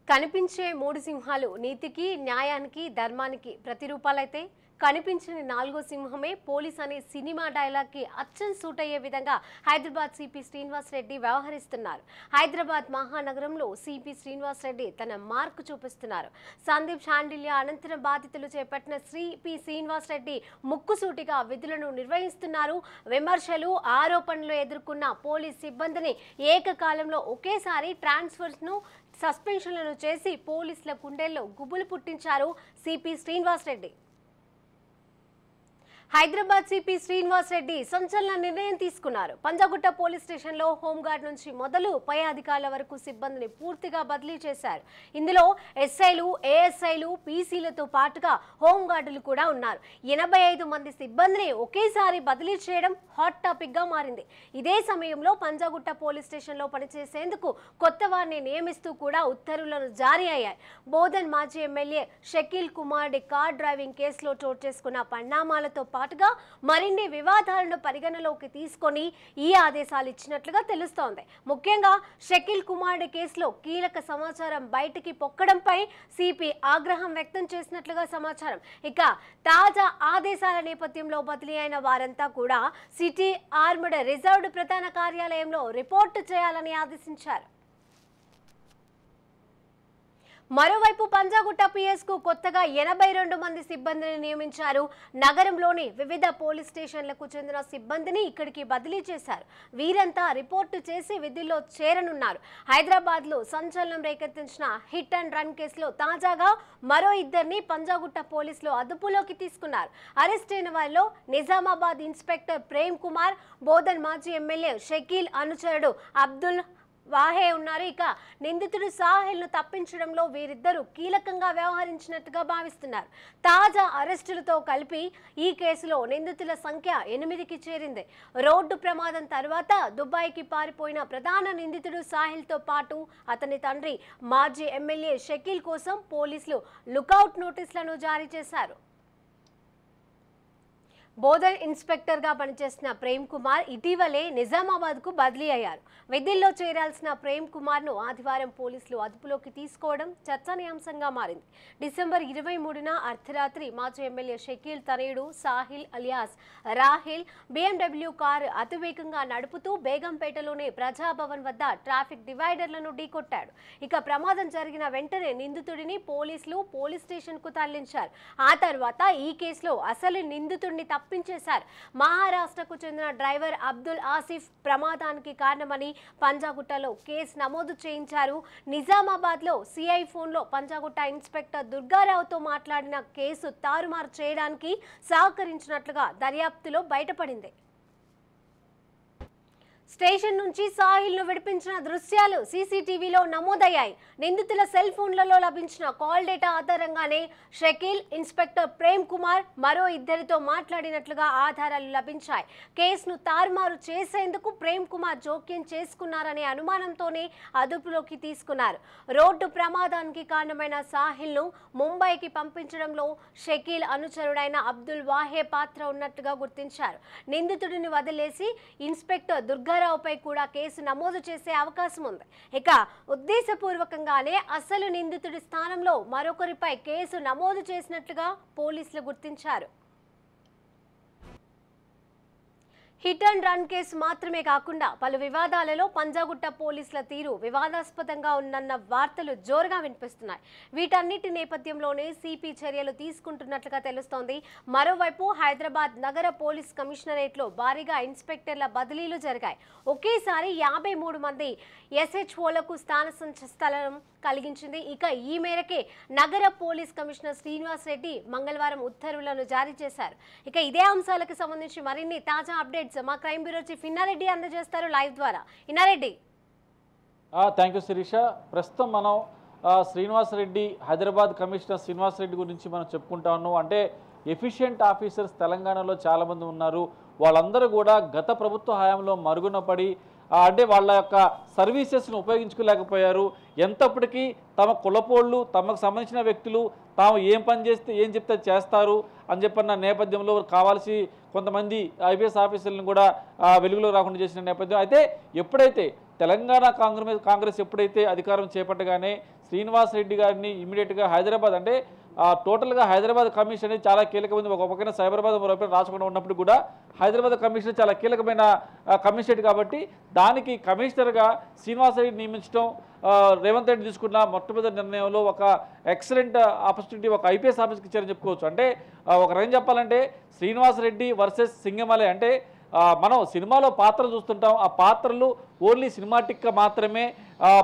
కనిపించే మూడు సింహాలు నీతికి, న్యాయానికి, ధర్మానికి ప్రతిరూపాలైతే కనిపించని నాలుగో సింహమే పోలీస్ అనే సినిమా డైలాగ్కి అచ్చం సూట్ అయ్యే విధంగా హైదరాబాద్ సిపి శ్రీనివాస్ రెడ్డి వ్యవహరిస్తున్నారు. హైదరాబాద్ మహానగరంలో సిపి శ్రీనివాస్ రెడ్డి తన మార్కు చూపిస్తున్నారు. సందీప్ షాండిల్య అనంతరం బాధితులు చేపట్టిన సిపి శ్రీనివాస్ రెడ్డి ముక్కుసూటిగా విధులను నిర్వహిస్తున్నారు. విమర్శలు, ఆరోపణలు ఎదుర్కొన్న పోలీస్ సిబ్బందిని ఏకకాలంలో ఒకేసారి ట్రాన్స్ఫర్స్ను సస్పెన్షన్లను చేసి పోలీసుల గుండెల్లో గుబులు పుట్టించారు సిపి శ్రీనివాస్ రెడ్డి. హైదరాబాద్ సిపి శ్రీనివాస్ రెడ్డి సంచలన నిర్ణయం తీసుకున్నారు. పంజాగుట్ట పోలీస్ స్టేషన్లో హోంగార్డ్ నుంచి మొదలు పై అధికారుల వరకు సిబ్బందిని పూర్తిగా బదిలీ చేశారు. ఇందులో ఎస్ఐలు, ఏఎస్ఐలు, పీసీలతో పాటుగా హోంగార్డులు కూడా ఉన్నారు. 85 మంది సిబ్బందిని ఒకేసారి బదిలీ చేయడం హాట్ టాపిక్ గా మారింది. ఇదే సమయంలో పంజాగుట్ట పోలీస్ స్టేషన్లో పనిచేసేందుకు కొత్త వారిని నియమిస్తూ కూడా ఉత్తర్వులను జారీ అయ్యాయి. బోధన్ మాజీ MLA Shakeel Kumar car driving కేసులో చోటు చేసుకున్న పరిణామాలతో పాటుగా మరిన్ని వివాదాలను పరిగణలోకి తీసుకొని ఈ ఆదేశాలు ఇచ్చినట్లుగా తెలుస్తోంది. ముఖ్యంగా షకీల్ కుమార్ కేసులో కీలక సమాచారం బయటికి పొక్కడంపై సిపి ఆగ్రహం వ్యక్తం చేసినట్లుగా సమాచారం. ఇక తాజా ఆదేశాల నేపథ్యంలో బదిలీ అయిన వారంతా కూడా సిటీ ఆర్మడ్ రిజర్వ్డ్ ప్రధాన కార్యాలయంలో రిపోర్టు చేయాలని ఆదేశించారు. మరోవైపు పంజాగుట్ట పిఎస్ కు కొత్తగా 82 మంది సిబ్బందిని నియమించారు. నగరంలోని వివిధ పోలీస్ స్టేషన్లకు చెందిన సిబ్బందిని ఇక్కడికి బదిలీ చేశారు. వీరంతా రిపోర్టు చేసి విధుల్లో చేరనున్నారు. హైదరాబాద్ లో సంచలనం రేకెత్తించిన హిట్ అండ్ రన్ కేసులో తాజాగా మరో ఇద్దరిని పంజాగుట్ట పోలీసులు అదుపులోకి తీసుకున్నారు. అరెస్ట్ అయిన వారిలో నిజామాబాద్ ఇన్స్పెక్టర్ ప్రేమ్ కుమార్, బోధన్ మాజీ ఎమ్మెల్యే షకీల్ అనుచరుడు అబ్దుల్ వాహే ఉన్నారు. ఇక నిందితుడు సాహిల్ ను తప్పించడంలో వీరిద్దరూ కీలకంగా వ్యవహరించినట్టుగా భావిస్తున్నారు. తాజా అరెస్టులతో కలిపి ఈ కేసులో నిందితుల సంఖ్య 8కి చేరింది. రోడ్డు ప్రమాదం తర్వాత దుబాయ్కి పారిపోయిన ప్రధాన నిందితుడు సాహిల్ తో పాటు అతని తండ్రి మాజీ ఎమ్మెల్యే షకీల్ కోసం పోలీసులు లుకౌట్ నోటీసులను జారీ చేశారు. బోధన్ ఇన్స్పెక్టర్ గా పనిచేసిన ప్రేమ్ కుమార్ ఇటీవలే నిజామాబాద్ కు బదిలీ అయ్యారు. విధుల్లో చేరాల్సిన ప్రేమ్ కుమార్ ను ఆదివారం పోలీసులు అదుపులోకి తీసుకోవడం చర్చనీయాంశంగా మారింది. డిసెంబర్ 23న అర్ధరాత్రి మాజీ ఎమ్మెల్యే షకీల్ తనయుడు Sahil alias Rahil BMW car అతివేగంగా నడుపుతూ బేగంపేటలోని ప్రజాభవన్ వద్ద ట్రాఫిక్ డివైడర్లను ఢీకొట్టాడు. ఇక ప్రమాదం జరిగిన వెంటనే నిందితుడిని పోలీసులు పోలీస్ స్టేషన్ కు తరలించారు. ఆ తర్వాత ఈ కేసులో అసలు నిందితుడిని తప్పించేశారు. మహారాష్ట్రకు చెందిన డ్రైవర్ అబ్దుల్ ఆసిఫ్ ప్రమాదానికి కారణమని పంజాగుట్టలో కేసు నమోదు చేయించారు. నిజామాబాద్ లో సిఐ ఫోన్ లో పంజాగుట్ట ఇన్స్పెక్టర్ దుర్గారావుతో మాట్లాడిన కేసు తారుమారు చేయడానికి సహకరించినట్లుగా దర్యాప్తులో బయటపడింది. స్టేషన్ నుంచి సాహిల్ ను విడిపించిన దృశ్యాలు సీసీటీవీలో నమోదయ్యాయి. నిందితుల సెల్ ఫోన్లలో లభించిన కాల్ డేటా ఆధారంగానే షకీల్, ఇన్స్పెక్టర్ ప్రేమ్ కుమార్ మరో ఇద్దరితో మాట్లాడినట్లుగా ఆధారాలు లభించాయి. కేసును తారుమారు చేసేందుకు ప్రేమ్ కుమార్ జోక్యం చేసుకున్నారనే అనుమానంతోనే అదుపులోకి తీసుకున్నారు. రోడ్డు ప్రమాదానికి కారణమైన సాహిల్ ను ముంబైకి పంపించడంలో షకీల్ అనుచరుడైన అబ్దుల్ వాహే పాత్ర ఉన్నట్టుగా గుర్తించారు. నిందితుడిని వదిలేసి ఇన్స్పెక్టర్ దుర్గారావుపై కూడా కేసు నమోదు చేసే అవకాశం ఉంది. ఇక ఉద్దేశపూర్వకంగానే అసలు నిందితుడి స్థానంలో మరొకరిపై కేసు నమోదు చేసినట్లుగా పోలీసులు గుర్తించారు. హిట్ అండ్ రన్ కేసు మాత్రమే కాకుండా పలు వివాదాలలో పంజాగుట్ట పోలీసుల తీరు వివాదాస్పదంగా ఉందన్న వార్తలు జోరుగా వినిపిస్తున్నాయి. వీటన్నిటి నేపథ్యంలోనే సిపి చర్యలు తీసుకుంటున్నట్లుగా తెలుస్తోంది. మరోవైపు హైదరాబాద్ నగర పోలీస్ కమిషనరేట్లో భారీగా ఇన్స్పెక్టర్ల బదిలీలు జరిగాయి. ఒకేసారి 53 మంది SHOలకు స్థలం కలిగించింది. ఇక ఈ మేరకే నగర పోలీస్ కమిషనర్ శ్రీనివాస్ రెడ్డి మంగళవారం ఉత్తర్వులను జారీ చేశారు. ఇక ఇదే అంశాలకు సంబంధించి మరిన్ని తాజా అప్డేట్స్ మా క్రైమ్ బ్యూరో చీఫ్ ఇన్నారెడ్డి అందజేస్తారు లైవ్ ద్వారా. ఇన్నారెడ్డి. Thank you Sirisha. ప్రస్తుతం మనం శ్రీనివాస్ రెడ్డి, హైదరాబాద్ కమిషనర్ శ్రీనివాస్ రెడ్డి గురించి మనం చెప్పుకుంటా ఉన్నాం. అంటే ఎఫిషియెంట్ ఆఫీసర్స్ తెలంగాణలో చాలామంది ఉన్నారు. వాళ్ళందరూ కూడా గత ప్రభుత్వ హయాంలో మరుగున పడి అంటే వాళ్ళ యొక్క సర్వీసెస్ను ఉపయోగించుకోలేకపోయారు. ఎంతప్పటికీ తమ కులపోళ్ళు, తమకు సంబంధించిన వ్యక్తులు తాము ఏం పని చేస్తే ఏం చెప్తే చేస్తారు అని చెప్పిన నేపథ్యంలో కావాల్సి కొంతమంది ఐపీఎస్ ఆఫీసర్లను కూడా వెలుగులో రాకుండా చేసిన నేపథ్యం. అయితే ఎప్పుడైతే తెలంగాణ కాంగ్రెస్ ఎప్పుడైతే అధికారం చేపట్టగానే శ్రీనివాస్ రెడ్డి గారిని ఇమీడియట్గా హైదరాబాద్ అంటే టోటల్గా హైదరాబాద్ కమిషన్ అనేది చాలా కీలకమైంది. ఒక పక్కన సైబరాబాద్ మరొక రాచకొండ ఉన్నప్పుడు కూడా హైదరాబాద్ కమిషన్ చాలా కీలకమైన కమిషన్ కాబట్టి దానికి కమిషనర్గా శ్రీనివాస్ రెడ్డి నియమించడం రేవంత్ రెడ్డి తీసుకున్న మొట్టమొదటి నిర్ణయంలో ఒక ఎక్సలెంట్ ఆపర్చునిటీ ఒక ఐపీఎస్ ఆఫీస్కి ఇచ్చారని చెప్పుకోవచ్చు. అంటే ఒక రకం చెప్పాలంటే శ్రీనివాస్ రెడ్డి వర్సెస్ సింగమలై. అంటే మనం సినిమాలో పాత్రలు చూస్తుంటాం, ఆ పాత్రలు ఓన్లీ సినిమాటిక్గా మాత్రమే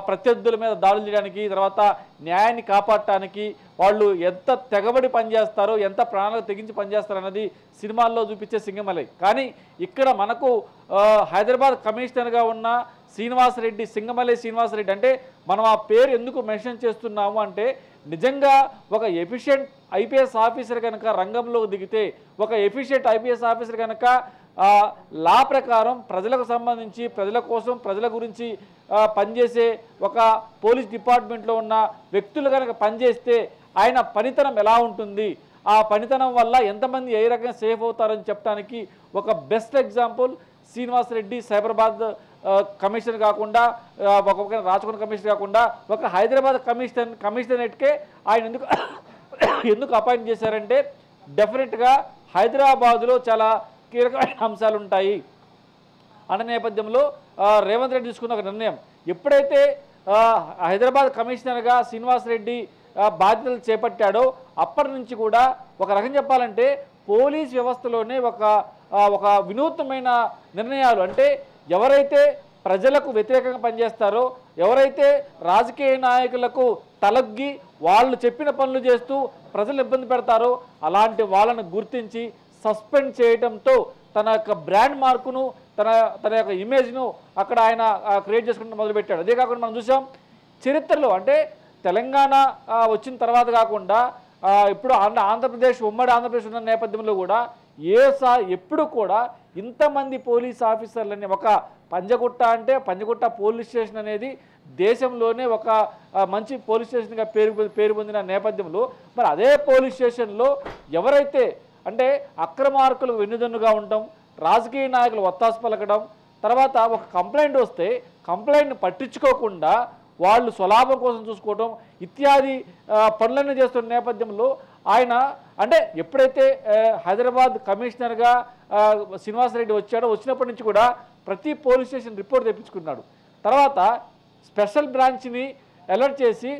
ప్రత్యర్థుల మీద దాడులు చేయడానికి, తర్వాత న్యాయాన్ని కాపాడటానికి వాళ్ళు ఎంత తెగబడి పనిచేస్తారో, ఎంత ప్రాణాలకు తెగించి పనిచేస్తారో అన్నది సినిమాల్లో చూపించే సింగమలై. కానీ ఇక్కడ మనకు హైదరాబాద్ కమిషనర్గా ఉన్న శ్రీనివాస్ రెడ్డి, సింగమలై శ్రీనివాస్ రెడ్డి అంటే మనం ఆ పేరు ఎందుకు మెన్షన్ చేస్తున్నాము అంటే నిజంగా ఒక ఎఫిషియెంట్ ఐపీఎస్ ఆఫీసర్ కనుక రంగంలోకి దిగితే, ఒక ఎఫిషియెంట్ ఐపీఎస్ ఆఫీసర్ కనుక లా ప్రకారం ప్రజలకు సంబంధించి ప్రజల కోసం ప్రజల గురించి పనిచేసే ఒక పోలీస్ డిపార్ట్మెంట్లో ఉన్న వ్యక్తులు కనుక పనిచేస్తే ఆయన పనితనం ఎలా ఉంటుంది, ఆ పనితనం వల్ల ఎంతమంది ఏ రకంగా సేఫ్ అవుతారని చెప్పడానికి ఒక best example Srinivas Reddy. Cyberabad commissioner కాకుండా ఒక రాచకొండ కమిషనర్ కాకుండా ఒక హైదరాబాద్ కమిషనరేట్కే ఆయన ఎందుకు అపాయింట్ చేశారంటే డెఫినెట్గా హైదరాబాదులో చాలా కీలకమైన అంశాలు ఉంటాయి అన్న నేపథ్యంలో రేవంత్ రెడ్డి తీసుకున్న ఒక నిర్ణయం. ఎప్పుడైతే హైదరాబాద్ కమిషనర్గా శ్రీనివాస్ రెడ్డి బాధ్యతలు చేపట్టాడో అప్పటి నుంచి కూడా ఒక రకం చెప్పాలంటే పోలీస్ వ్యవస్థలోనే ఒక వినూత్నమైన నిర్ణయాలు. అంటే ఎవరైతే ప్రజలకు వ్యతిరేకంగా పనిచేస్తారో, ఎవరైతే రాజకీయ నాయకులకు తలగ్గి వాళ్ళు చెప్పిన పనులు చేస్తూ ప్రజలు ఇబ్బంది పెడతారో అలాంటి వాళ్ళను గుర్తించి సస్పెండ్ చేయడంతో తన యొక్క బ్రాండ్ మార్కును తన యొక్క ఇమేజ్ను అక్కడ ఆయన క్రియేట్ చేసుకుంటూ మొదలుపెట్టాడు. అదే కాకుండా మనం చూసాం చరిత్రలో, అంటే తెలంగాణ వచ్చిన తర్వాత కాకుండా ఇప్పుడు ఆంధ్రప్రదేశ్ ఉమ్మడి ఆంధ్రప్రదేశ్ ఉన్న నేపథ్యంలో కూడా ఎప్పుడు కూడా ఇంతమంది పోలీస్ ఆఫీసర్లని ఒక పంజగుట్ట పోలీస్ స్టేషన్ అనేది దేశంలోనే ఒక మంచి పోలీస్ స్టేషన్గా పేరు పొందిన నేపథ్యంలో మరి అదే పోలీస్ స్టేషన్లో ఎవరైతే అంటే అక్రమార్కులకు వెన్నుదన్నుగా ఉండటం, రాజకీయ నాయకులు ఒత్తాసు పలకడం, తర్వాత ఒక కంప్లైంట్ వస్తే కంప్లైంట్ని పట్టించుకోకుండా వాళ్ళు స్వలాభం కోసం చూసుకోవడం ఇత్యాది పనులన్నీ చేస్తున్న నేపథ్యంలో ఆయన అంటే ఎప్పుడైతే హైదరాబాద్ కమిషనర్గా శ్రీనివాస్ రెడ్డి వచ్చినప్పటి నుంచి కూడా ప్రతి పోలీస్ స్టేషన్ రిపోర్ట్ తెప్పించుకున్నాడు. తర్వాత స్పెషల్ బ్రాంచ్ని అలర్ట్ చేసి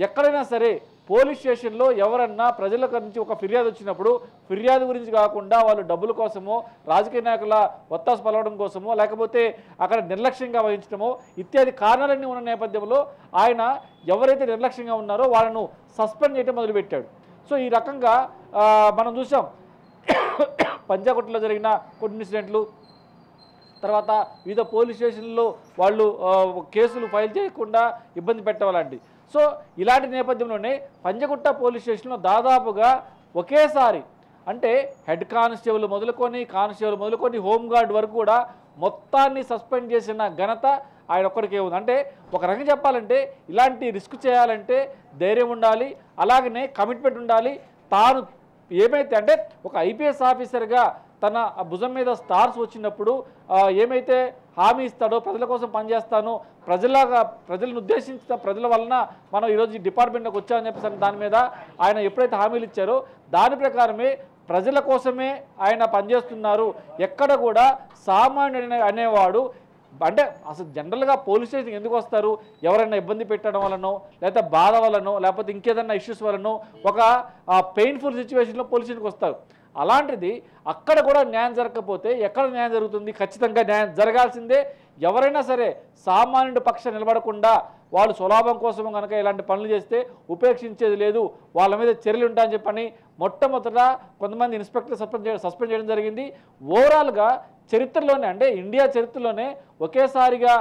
ఎక్కడైనా సరే పోలీస్ స్టేషన్లో ఎవరన్నా ప్రజల నుంచి ఒక ఫిర్యాదు వచ్చినప్పుడు ఫిర్యాదు గురించి కాకుండా వాళ్ళు డబ్బుల కోసమో, రాజకీయ నాయకుల ఒత్తాసు పలవడం కోసమో, లేకపోతే అక్కడ నిర్లక్ష్యంగా వహించడమో ఇత్యాది కారణాలన్నీ ఉన్న నేపథ్యంలో ఆయన ఎవరైతే నిర్లక్ష్యంగా ఉన్నారో వాళ్ళను సస్పెండ్ చేయడం మొదలుపెట్టాడు. సో ఈ రకంగా మనం చూసాం పంజాగుట్టలో జరిగిన కొన్ని ఇన్సిడెంట్లు, తర్వాత వివిధ పోలీస్ స్టేషన్లో వాళ్ళు కేసులు ఫైల్ చేయకుండా ఇబ్బంది పెట్టవాలండి. సో ఇలాంటి నేపథ్యంలోనే పంజగుట్ట పోలీస్ స్టేషన్లో దాదాపుగా ఒకేసారి అంటే హెడ్ కానిస్టేబుల్ మొదలుకొని హోంగార్డ్ వరకు కూడా మొత్తాన్ని సస్పెండ్ చేసిన ఘనత ఆయన ఒక్కడికే ఉంది. అంటే ఒక రకంగా చెప్పాలంటే ఇలాంటి రిస్క్ చేయాలంటే ధైర్యం ఉండాలి, అలాగనే కమిట్మెంట్ ఉండాలి. తాను ఏమైతే అంటే ఒక ఐపీఎస్ ఆఫీసర్గా తన భుజం మీద స్టార్స్ వచ్చినప్పుడు ఏమైతే హామీ ఇస్తాడో ప్రజల కోసం పనిచేస్తాను, ప్రజలను ఉద్దేశించిన ప్రజల వలన మనం ఈరోజు ఈ డిపార్ట్మెంట్లోకి వచ్చామని చెప్పేసి దాని మీద ఆయన ఎప్పుడైతే హామీలు ఇచ్చారో దాని ప్రకారమే ప్రజల కోసమే ఆయన పనిచేస్తున్నారు. ఎక్కడ కూడా సామాన్యుడు అనేవాడు అంటే అసలు జనరల్గా పోలీస్ స్టేషన్కి ఎందుకు వస్తారు? ఎవరైనా ఇబ్బంది పెట్టడం వలనో, లేకపోతే బాధ వలనో, లేకపోతే ఇంకేదన్నా ఇష్యూస్ వలనో ఒక పెయిన్ఫుల్ సిచ్యువేషన్లో పోలీస్ స్టేషన్కి వస్తారు. అలాంటిది అక్కడ కూడా న్యాయం జరగకపోతే ఎక్కడ న్యాయం జరుగుతుంది? ఖచ్చితంగా న్యాయం జరగాల్సిందే. ఎవరైనా సరే సామాన్యుడి పక్షం నిలబడకుండా వాళ్ళు స్వలాభం కోసం కనుక ఇలాంటి పనులు చేస్తే ఉపేక్షించేది లేదు, వాళ్ళ మీద చర్యలు ఉంటాయని చెప్పని మొట్టమొదట కొంతమంది ఇన్స్పెక్టర్ సస్పెండ్ చేయడం జరిగింది. ఓవరాల్గా చరిత్రలోనే అంటే ఇండియా చరిత్రలోనే ఒకేసారిగా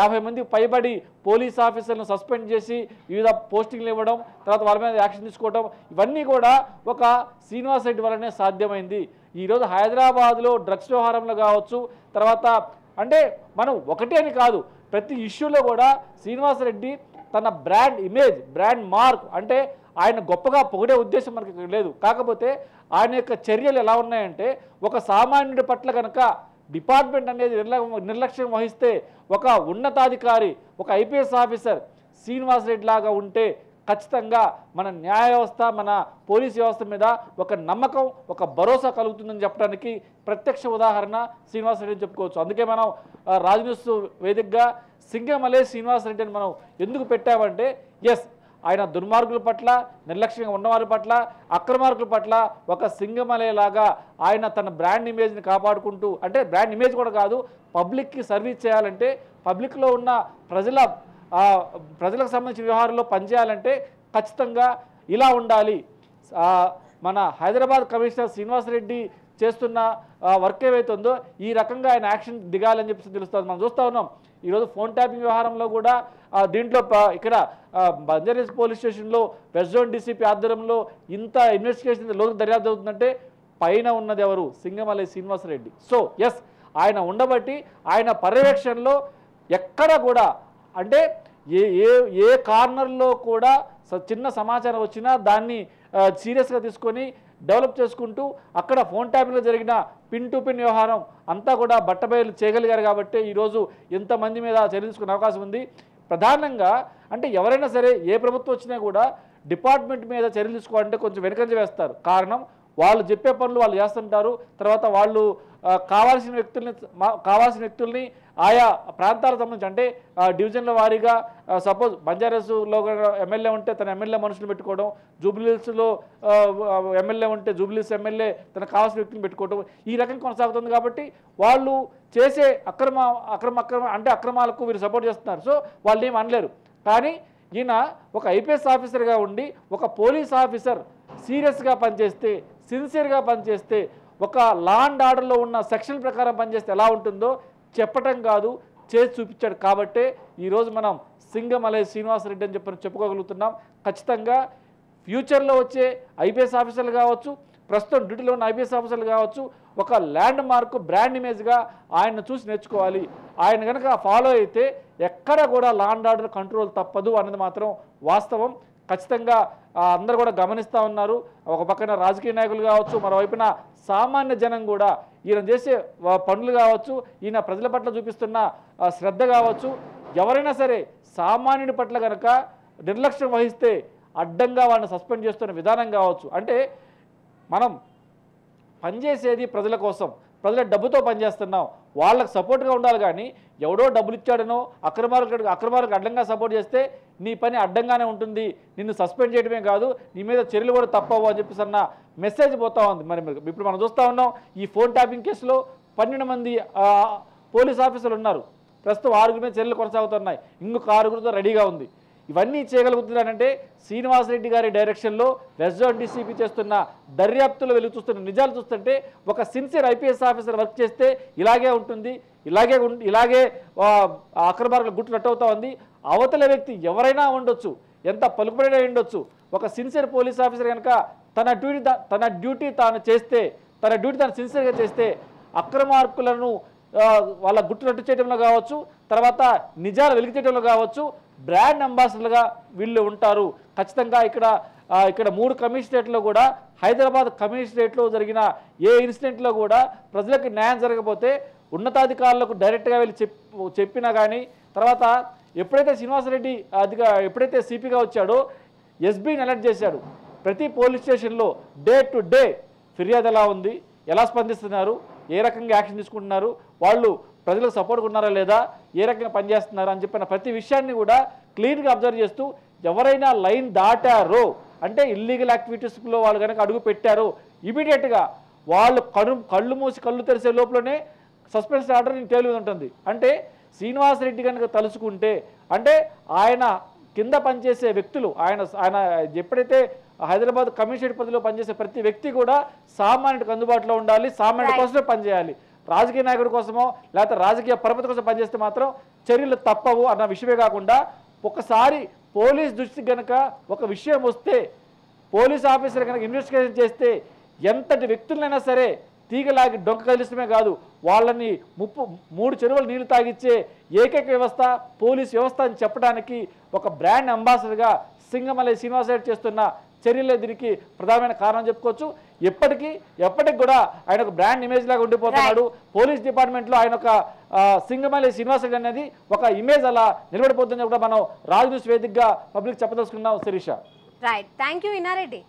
50 మంది పైబడి పోలీస్ ఆఫీసర్లను సస్పెండ్ చేసి వివిధ పోస్టింగ్లు ఇవ్వడం, తర్వాత వాళ్ళ మీద యాక్షన్ తీసుకోవడం ఇవన్నీ కూడా ఒక శ్రీనివాస్ రెడ్డి వల్లనే సాధ్యమైంది. ఈరోజు హైదరాబాద్లో డ్రగ్స్ వ్యవహారంలో కావచ్చు, తర్వాత అంటే మనం ఒకటే అని కాదు ప్రతి ఇష్యూలో కూడా శ్రీనివాస్ రెడ్డి తన బ్రాండ్ ఇమేజ్, బ్రాండ్ మార్క్ అంటే ఆయన గొప్పగా పొగిడే ఉద్దేశం మనకి లేదు. కాకపోతే ఆయన యొక్క చర్యలు ఎలా ఉన్నాయంటే ఒక సామాన్యుడి పట్ల కనుక డిపార్ట్మెంట్ అనేది నిర్లక్ష్యం వహిస్తే ఒక ఉన్నతాధికారి, ఒక ఐపీఎస్ ఆఫీసర్ శ్రీనివాస్ రెడ్డి లాగా ఉంటే ఖచ్చితంగా మన న్యాయ వ్యవస్థ, మన పోలీస్ వ్యవస్థ మీద ఒక నమ్మకం, ఒక భరోసా కలుగుతుందని చెప్పడానికి ప్రత్యక్ష ఉదాహరణ శ్రీనివాస్ రెడ్డి అని చెప్పుకోవచ్చు. అందుకే మనం రాజ్ న్యూస్ వేదికగా సింగమలై శ్రీనివాస్ రెడ్డి అని మనం ఎందుకు పెట్టామంటే, ఎస్ ఆయన దుర్మార్గుల పట్ల, నిర్లక్ష్యంగా ఉన్నవారి పట్ల, అక్రమార్కుల పట్ల ఒక సింగమలై లాగా ఆయన తన బ్రాండ్ ఇమేజ్ని కాపాడుకుంటూ, అంటే బ్రాండ్ ఇమేజ్ కూడా కాదు, పబ్లిక్కి సర్వీస్ చేయాలంటే, పబ్లిక్లో ఉన్న ప్రజలకు సంబంధించిన వ్యవహారంలో పనిచేయాలంటే ఖచ్చితంగా ఇలా ఉండాలి. మన హైదరాబాద్ కమిషనర్ శ్రీనివాస్ రెడ్డి చేస్తున్న వర్క్ ఏవైతే ఉందో ఈ రకంగా ఆయన యాక్షన్ దిగాలని చెప్పి తెలుస్తుంది. మనం చూస్తూ ఉన్నాం ఈరోజు ఫోన్ ట్యాపింగ్ వ్యవహారంలో కూడా దీంట్లో ఇక్కడ బంజారాహిల్స్ పోలీస్ స్టేషన్లో వెస్ట్ జోన్ డీసీపీ ఆధ్వర్యంలో ఇంత ఇన్వెస్టిగేషన్ లోతు దర్యాప్తు అవుతుందంటే పైన ఉన్నది ఎవరు? సింగమలై శ్రీనివాస్ రెడ్డి. సో ఎస్, ఆయన ఉండబట్టి ఆయన పర్యవేక్షణలో ఎక్కడ కూడా, అంటే ఏ కార్నర్లో కూడా చిన్న సమాచారం వచ్చినా దాన్ని సీరియస్గా తీసుకొని డెవలప్ చేసుకుంటూ అక్కడ ఫోన్ ట్యాపింగ్లో జరిగిన పిన్ టు పిన్ వ్యవహారం అంతా కూడా బట్టబయలు చేయగలిగారు. కాబట్టి ఈరోజు ఎంతమంది మీద చర్య తీసుకునే అవకాశం ఉంది. ప్రధానంగా అంటే ఎవరైనా సరే ఏ ప్రభుత్వం వచ్చినా కూడా డిపార్ట్మెంట్ మీద చర్యలు తీసుకోవాలంటే కొంచెం వెనుకంజ వేస్తారు. కారణం వాళ్ళు చెప్పే పనులు వాళ్ళు చేస్తుంటారు. తర్వాత వాళ్ళు కావాల్సిన వ్యక్తుల్ని ఆయా ప్రాంతాలకు సంబంధించి, అంటే డివిజన్ల వారీగా సపోజ్ బంజారాస్లో ఎమ్మెల్యే ఉంటే తన ఎమ్మెల్యే మనుషులు పెట్టుకోవడం, జూబ్లీహిల్స్లో ఎమ్మెల్యే ఉంటే జూబ్లీహిల్స్ ఎమ్మెల్యే తన కావాల్సిన వ్యక్తిని పెట్టుకోవడం, ఈ రకం కొనసాగుతుంది. కాబట్టి వాళ్ళు చేసే అక్రమాలకు వీరు సపోర్ట్ చేస్తున్నారు. సో వాళ్ళు ఏం అనలేరు. కానీ ఈయన ఒక ఐపీఎస్ ఆఫీసర్గా ఉండి ఒక పోలీస్ ఆఫీసర్ సీరియస్గా పనిచేస్తే, సిన్సియర్గా పనిచేస్తే, ఒక లా అండ్ ఆర్డర్లో ఉన్న సెక్షన్ ప్రకారం పనిచేస్తే ఎలా ఉంటుందో చెప్పటం కాదు, చేసి చూపించాడు. కాబట్టే ఈరోజు మనం సింగమలై శ్రీనివాస్ రెడ్డి అని చెప్పుకోగలుగుతున్నాం. ఖచ్చితంగా ఫ్యూచర్లో వచ్చే ఐపీఎస్ ఆఫీసర్లు కావచ్చు, ప్రస్తుతం డ్యూటీలో ఉన్న ఐపీఎస్ ఆఫీసర్లు కావచ్చు, ఒక ల్యాండ్ మార్క్, బ్రాండ్ ఇమేజ్గా ఆయన్ని చూసి నేర్చుకోవాలి. ఆయన కనుక ఫాలో అయితే ఎక్కడ కూడా లా అండ్ ఆర్డర్ కంట్రోల్ తప్పదు అన్నది మాత్రం వాస్తవం. ఖచ్చితంగా అందరూ కూడా గమనిస్తూ ఉన్నారు. ఒక పక్కన రాజకీయ నాయకులు కావచ్చు, మరోవైపున సామాన్య జనం కూడా ఈయన చేసే పనులు కావచ్చు, ఈయన ప్రజల పట్ల చూపిస్తున్న శ్రద్ధ కావచ్చు, ఎవరైనా సరే సామాన్యుడి పట్ల కనుక నిర్లక్ష్యం వహిస్తే అడ్డంగా వాళ్ళని సస్పెండ్ చేస్తున్న విధానం కావచ్చు. అంటే మనం పనిచేసేది ప్రజల కోసం, ప్రజల డబ్బుతో పనిచేస్తున్నాం, వాళ్ళకు సపోర్ట్గా ఉండాలి. కానీ ఎవడో డబ్బులు ఇచ్చాడనో అక్రమాలకు అడ్డంగా సపోర్ట్ చేస్తే నీ పని అడ్డంగానే ఉంటుంది, నిన్ను సస్పెండ్ చేయడమే కాదు నీ మీద చర్యలు కూడా తప్పవు అని చెప్పేసి అన్న మెసేజ్ పోతా ఉంది. మరి ఇప్పుడు మనం చూస్తూ ఉన్నాం ఈ ఫోన్ ట్యాపింగ్ కేసులో 12 మంది పోలీస్ ఆఫీసర్లు ఉన్నారు. ప్రస్తుతం 6 మీద చర్యలు కొనసాగుతున్నాయి, ఇంకొక 6 రెడీగా ఉంది. ఇవన్నీ చేయగలుగుతున్నారంటే శ్రీనివాస్ రెడ్డి గారి డైరెక్షన్లో వెస్ట్ జోన్ డీసీపీ చేస్తున్న దర్యాప్తులో వెలుగు చూస్తున్న నిజాలు చూస్తుంటే ఒక సిన్సియర్ ఐపీఎస్ ఆఫీసర్ వర్క్ చేస్తే ఇలాగే ఉంటుంది, ఇలాగే అక్రమార్కుల గుట్లు అట్టవుతా ఉంది. అవతల వ్యక్తి ఎవరైనా ఉండొచ్చు, ఎంత పలుకుబడినా ఉండొచ్చు, ఒక సిన్సియర్ పోలీస్ ఆఫీసర్ కనుక తన డ్యూటీ తాను సిన్సియర్గా చేస్తే అక్రమార్కులను వాళ్ళ గుట్లు అట్టు చేయడంలో కావచ్చు, తర్వాత నిజాలు వెలికితేయడంలో కావచ్చు, బ్రాండ్ అంబాసిడర్లుగా వీళ్ళు ఉంటారు. ఖచ్చితంగా ఇక్కడ 3 కమిషనరేట్లో కూడా, హైదరాబాద్ కమిషనరేట్లో జరిగిన ఏ ఇన్సిడెంట్లో కూడా ప్రజలకు న్యాయం జరగకపోతే ఉన్నతాధికారులకు డైరెక్ట్గా వెళ్ళి చెప్పినా కానీ, తర్వాత ఎప్పుడైతే శ్రీనివాసరెడ్డి ఎప్పుడైతే సిపిగా వచ్చాడో ఎస్బీని అలర్ట్ చేశాడు. ప్రతి పోలీస్ స్టేషన్లో డే టు డే ఫిర్యాదు ఎలా ఉంది, ఎలా స్పందిస్తున్నారు, ఏ రకంగా యాక్షన్ తీసుకుంటున్నారు, వాళ్ళు ప్రజలకు సపోర్ట్గా ఉన్నారా లేదా, ఏ రకంగా పనిచేస్తున్నారు అని చెప్పిన ప్రతి విషయాన్ని కూడా క్లీన్గా అబ్జర్వ్ చేస్తూ ఎవరైనా లైన్ దాటారో, అంటే ఇల్లీగల్ యాక్టివిటీస్లో వాళ్ళు కనుక అడుగు పెట్టారో ఇమీడియట్గా వాళ్ళు కళ్ళు మూసి కళ్ళు తెరిసే లోపలనే సస్పెన్షన్ ఆర్డర్ టేలు ఉంటుంది. అంటే శ్రీనివాస్ రెడ్డి కనుక తలుచుకుంటే, అంటే ఆయన కింద పనిచేసే వ్యక్తులు, ఆయన ఎప్పుడైతే హైదరాబాద్ కమిషనరేట్ పరిధిలో పనిచేసే ప్రతి వ్యక్తి కూడా సామాన్యుడికి అందుబాటులో ఉండాలి, సామాన్యుడి కోసమే పనిచేయాలి. రాజకీయ నాయకుడి కోసమో లేకపోతే రాజకీయ పరపతి కోసం పనిచేస్తే మాత్రం చర్యలు తప్పవు అన్న విషయమే కాకుండా, ఒకసారి పోలీస్ దృష్టికి కనుక ఒక విషయం వస్తే, పోలీస్ ఆఫీసర్ కనుక ఇన్వెస్టిగేషన్ చేస్తే ఎంతటి వ్యక్తులైనా సరే తీగలాగి డొంక కదిలిస్తమే కాదు, వాళ్ళని 3 చెరువులు నీళ్లు తాగిచ్చే ఏకైక వ్యవస్థ పోలీస్ వ్యవస్థ అని చెప్పడానికి ఒక బ్రాండ్ అంబాసిడర్గా సింగమలై శ్రీనివాస్ రెడ్డి చేస్తున్న చర్యలే దీనికి ప్రధానమైన కారణం చెప్పుకోవచ్చు. ఎప్పటికి కూడా ఆయన ఒక బ్రాండ్ ఇమేజ్ లాగా ఉండిపోతున్నాడు. పోలీస్ డిపార్ట్మెంట్లో ఆయన ఒక సింగమల్లి శ్రీనివాస్ రెడ్డి అనేది ఒక ఇమేజ్ అలా నిలబడిపోతుందని కూడా మనం రాజ్ న్యూస్ వేదికగా పబ్లిక్ చెప్పదలుచుకున్నాం. Sirisha. Right, thank you Inna Reddy.